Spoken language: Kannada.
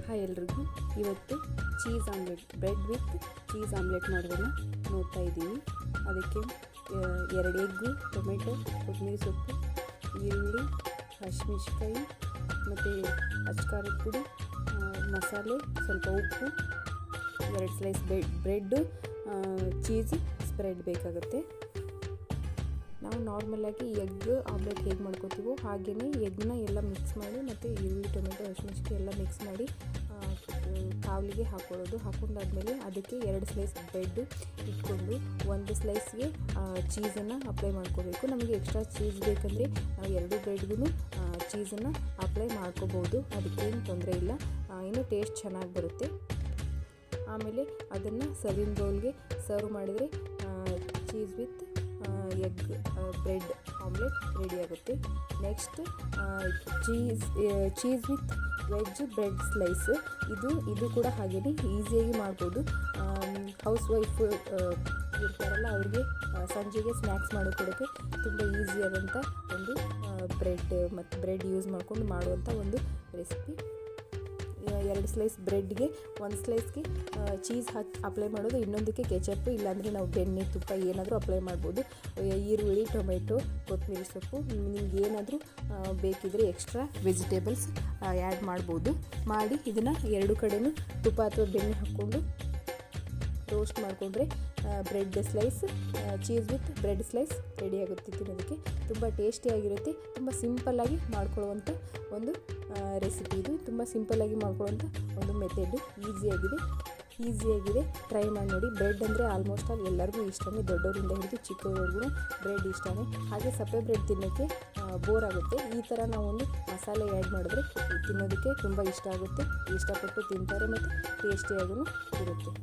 ಹಾಯ್ ಎಲ್ರಿಗೂ. ಇವತ್ತು cheese omelette, bread with cheese omelette ಮಾಡೋದನ್ನು ನೋಡ್ತಾ ಇದ್ದೀವಿ. ಅದಕ್ಕೆ 2 ಎಗ್ಗು, ಟೊಮೆಟೊ, ಕೊತ್ತಂಬರಿ ಸೊಪ್ಪು, ಈರುಳ್ಳಿ, ಹಸಿಮೆಣಸಿನಕಾಯಿ ಮತ್ತು ಅಚ್ಕಾರದ ಪುಡಿ, ಮಸಾಲೆ, ಸ್ವಲ್ಪ ಉಪ್ಪು, 2 ಸ್ಲೈಸ್ ಬ್ರೆಡ್ಡು, ಚೀಸ್ ಸ್ಪ್ರೆಡ್ ಬೇಕಾಗುತ್ತೆ. ನಾವು ನಾರ್ಮಲಾಗಿ ಎಗ್ ಆಮ್ಲೆಟ್ ಹೇಗೆ ಮಾಡ್ಕೋತೀವೋ ಹಾಗೆಯೇ ಎಗ್ನ ಎಲ್ಲ ಮಿಕ್ಸ್ ಮಾಡಿ ಮತ್ತು ಈರುಳ್ಳಿ, ಟೊಮೆಟೊ, ಹಸಿಮೆಣಸಿನಕಾಯಿ ಎಲ್ಲ ಮಿಕ್ಸ್ ಮಾಡಿ ಕಾವಲಿಗೆ ಹಾಕೊಂಡಾದ್ಮೇಲೆ ಅದಕ್ಕೆ 2 ಸ್ಲೈಸ್ ಬ್ರೆಡ್ ಇಟ್ಕೊಂಡು 1 ಸ್ಲೈಸ್ಗೆ ಚೀಸನ್ನು ಅಪ್ಲೈ ಮಾಡ್ಕೋಬೇಕು. ನಮಗೆ ಎಕ್ಸ್ಟ್ರಾ ಚೀಸ್ ಬೇಕಂದರೆ ನಾವು 2 ಬ್ರೆಡ್ಗೂ ಚೀಸನ್ನು ಅಪ್ಲೈ ಮಾಡ್ಕೋಬೋದು, ಅದಕ್ಕೇನು ತೊಂದರೆ ಇಲ್ಲ, ಇನ್ನೂ ಟೇಸ್ಟ್ ಚೆನ್ನಾಗಿ ಬರುತ್ತೆ. ಆಮೇಲೆ ಅದನ್ನು ಸರ್ವಿಂಗ್ ಬೌಲ್ಗೆ ಸರ್ವ್ ಮಾಡಿದರೆ cheese with egg bread omelette ready ಆಗುತ್ತೆ. Next cheese with veg bread slice, ಇದು ಕೂಡ ಹಾಗೆಯೇ ಈಸಿಯಾಗಿ ಮಾಡ್ಬೋದು. ಹೌಸ್ ವೈಫ್ ಇರ್ತಾರಲ್ಲ, ಅವ್ರಿಗೆ ಸಂಜೆಗೆ ಸ್ನ್ಯಾಕ್ಸ್ ಮಾಡಿಕೊಡೋಕ್ಕೆ ತುಂಬ ಈಸಿಯಾದಂಥ ಒಂದು ಬ್ರೆಡ್ ಯೂಸ್ ಮಾಡಿಕೊಂಡು ಮಾಡುವಂಥ ಒಂದು ರೆಸಿಪಿ. 2 ಸ್ಲೈಸ್ ಬ್ರೆಡ್ಗೆ 1 ಸ್ಲೈಸ್ಗೆ ಚೀಸ್ ಅಪ್ಲೈ ಮಾಡೋದು, ಇನ್ನೊಂದಕ್ಕೆ ಕೆಚಪ್ ಇಲ್ಲಾಂದರೆ ನಾವು ಬೆಣ್ಣೆ, ತುಪ್ಪ ಏನಾದರೂ ಅಪ್ಲೈ ಮಾಡ್ಬೋದು. ಈರುಳ್ಳಿ, ಟೊಮೆಟೊ, ಕೊತ್ತಂಬರಿ ಸೊಪ್ಪು, ನಿಮ್ಗೆ ಏನಾದರೂ ಬೇಕಿದ್ರೆ ಎಕ್ಸ್ಟ್ರಾ ವೆಜಿಟೇಬಲ್ಸ್ ಆ್ಯಡ್ ಮಾಡ್ಬೋದು. ಮಾಡಿ ಇದನ್ನು 2 ಕಡೆಯೂ ತುಪ್ಪ ಅಥವಾ ಬೆಣ್ಣೆ ಹಾಕ್ಕೊಂಡು ರೋಸ್ಟ್ ಮಾಡಿಕೊಂಡ್ರೆ bread slice, cheese with bread slice ready ಆಗುತ್ತೆ. ತಿನ್ನೋದಕ್ಕೆ ತುಂಬ ಟೇಸ್ಟಿಯಾಗಿರುತ್ತೆ. ತುಂಬ ಸಿಂಪಲ್ಲಾಗಿ ಮಾಡ್ಕೊಳ್ಳುವಂಥ ಒಂದು ರೆಸಿಪಿ ಇದು. ತುಂಬ ಸಿಂಪಲ್ಲಾಗಿ ಮಾಡ್ಕೊಳ್ಳುವಂಥ ಒಂದು ಮೆಥಡ್, ಈಸಿಯಾಗಿದೆ. ಟ್ರೈ ಮಾಡಿ ನೋಡಿ. ಬ್ರೆಡ್ ಅಂದರೆ ಆಲ್ಮೋಸ್ಟ್ ಎಲ್ಲರಿಗೂ ಇಷ್ಟನೇ, ದೊಡ್ಡವರಿಂದ ಹಿಡಿದು ಚಿಕ್ಕವರಿಗೂ ಬ್ರೆಡ್ ಇಷ್ಟನೇ. ಹಾಗೆ ಸಪ್ಪೆ ಬ್ರೆಡ್ ತಿನ್ನೋಕ್ಕೆ ಬೋರ್ ಆಗುತ್ತೆ. ಈ ಥರ ನಾವೊಂದು ಮಸಾಲೆ ಆ್ಯಡ್ ಮಾಡಿದ್ರೆ ತಿನ್ನೋದಕ್ಕೆ ತುಂಬ ಇಷ್ಟ ಆಗುತ್ತೆ, ಇಷ್ಟಪಟ್ಟು ತಿಂತಾರೆ ಮತ್ತು ಟೇಸ್ಟಿಯಾಗೂ ಇರುತ್ತೆ.